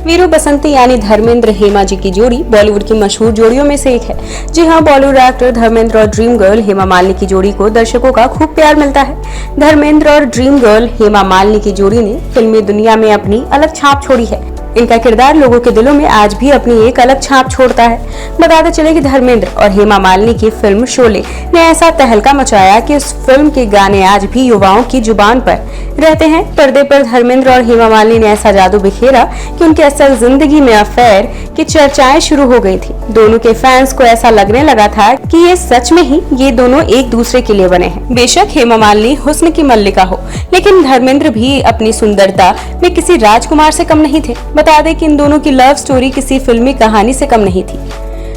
वीरू बसंती यानी धर्मेंद्र हेमा जी की जोड़ी बॉलीवुड की मशहूर जोड़ियों में से एक है। जी हाँ, बॉलीवुड एक्टर धर्मेंद्र और ड्रीम गर्ल हेमा मालिनी की जोड़ी को दर्शकों का खूब प्यार मिलता है। धर्मेंद्र और ड्रीम गर्ल हेमा मालिनी की जोड़ी ने फिल्मी दुनिया में अपनी अलग छाप छोड़ी है। इनका किरदार लोगों के दिलों में आज भी अपनी एक अलग छाप छोड़ता है। बताते चले कि धर्मेंद्र और हेमा मालिनी की फिल्म शोले ने ऐसा तहलका मचाया कि उस फिल्म के गाने आज भी युवाओं की जुबान पर रहते हैं। पर्दे पर धर्मेंद्र और हेमा मालिनी ने ऐसा जादू बिखेरा कि उनके असल जिंदगी में अफेयर की चर्चाएं शुरू हो गई थी। दोनों के फैंस को ऐसा लगने लगा था कि ये सच में ही ये दोनों एक दूसरे के लिए बने हैं। बेशक हेमा मालिनी हुस्न की मल्लिका हो, लेकिन धर्मेंद्र भी अपनी सुंदरता में किसी राजकुमार से कम नहीं थे। बता दें कि इन दोनों की लव स्टोरी किसी फिल्मी कहानी से कम नहीं थी।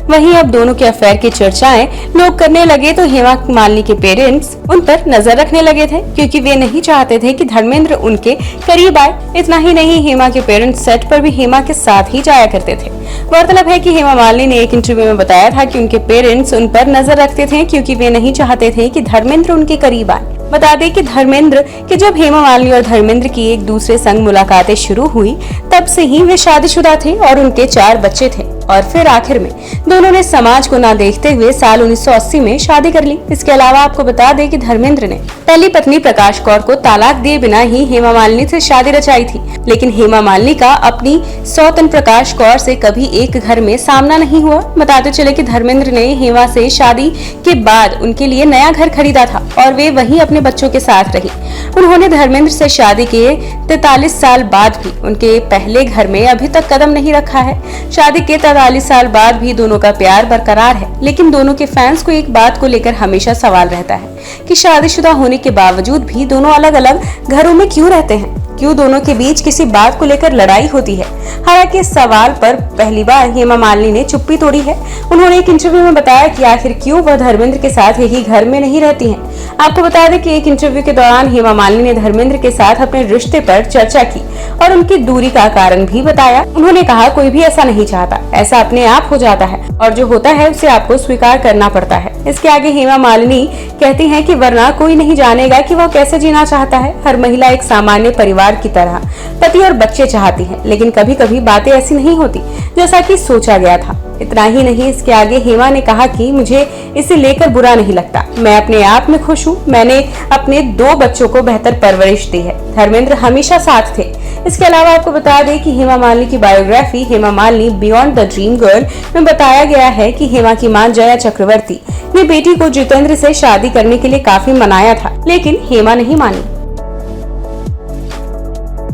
वहीं अब दोनों के अफेयर की चर्चाएं लोग करने लगे तो हेमा मालिनी के पेरेंट्स उन पर नजर रखने लगे थे, क्योंकि वे नहीं चाहते थे कि धर्मेंद्र उनके करीब आए। इतना ही नहीं, हेमा के पेरेंट्स सेट पर भी हेमा के साथ ही जाया करते थे। गौरतलब है कि हेमा मालिनी ने एक इंटरव्यू में बताया था कि उनके पेरेंट्स उन पर नजर रखते थे क्योंकि वे नहीं चाहते थे कि धर्मेंद्र उनके करीब आए। बता दें कि धर्मेंद्र कि जब हेमा मालिनी और धर्मेंद्र की एक दूसरे संग मुलाकातें शुरू हुई, तब से ही वे शादीशुदा थे और उनके 4 बच्चे थे। और फिर आखिर में दोनों ने समाज को ना देखते हुए साल 1980 में शादी कर ली। इसके अलावा आपको बता दें कि धर्मेंद्र ने पहली पत्नी प्रकाश कौर को तलाक दिए बिना ही हेमा मालिनी से शादी रचाई थी, लेकिन हेमा मालिनी का अपनी सौतन प्रकाश कौर से कभी एक घर में सामना नहीं हुआ। बताते चले कि धर्मेंद्र ने हेमा से शादी के बाद उनके लिए नया घर खरीदा था और वे वहीं अपने बच्चों के साथ रही। उन्होंने धर्मेंद्र से शादी के 43 साल बाद भी उनके पहले घर में अभी तक कदम नहीं रखा है। शादी के 43 साल बाद भी दोनों का प्यार बरकरार है, लेकिन दोनों के फैंस को एक बात को लेकर हमेशा सवाल रहता है कि शादीशुदा होने के बावजूद भी दोनों अलग अलग घरों में क्यों रहते हैं, क्यों दोनों के बीच किसी बात को लेकर लड़ाई होती है। हालांकि इस सवाल पर पहली बार हेमा मालिनी ने चुप्पी तोड़ी है। उन्होंने एक इंटरव्यू में बताया कि आखिर क्यों वह धर्मेंद्र के साथ यही घर में नहीं रहती हैं। आपको बता दें कि एक इंटरव्यू के दौरान हेमा मालिनी ने धर्मेंद्र के साथ अपने रिश्ते पर चर्चा की और उनकी दूरी का कारण भी बताया। उन्होंने कहा, कोई भी ऐसा नहीं चाहता, ऐसा अपने आप हो जाता है और जो होता है उसे आपको स्वीकार करना पड़ता है। इसके आगे हेमा मालिनी कहती हैं कि वरना कोई नहीं जानेगा कि वह कैसे जीना चाहता है। हर महिला एक सामान्य परिवार की तरह पति और बच्चे चाहती है, लेकिन कभी कभी बातें ऐसी नहीं होती जैसा कि सोचा गया था। इतना ही नहीं, इसके आगे हेमा ने कहा कि मुझे इसे लेकर बुरा नहीं लगता, मैं अपने आप में खुश हूँ। मैंने अपने 2 बच्चों को बेहतर परवरिश दी है। धर्मेंद्र हमेशा साथ थे। इसके अलावा आपको बता दें कि हेमा मालिनी की biography Hema Malini beyond the dream girl में बताया गया है कि हेमा की मां जया चक्रवर्ती ने बेटी को जितेंद्र से शादी करने के लिए काफी मनाया था, लेकिन हेमा नहीं मानी।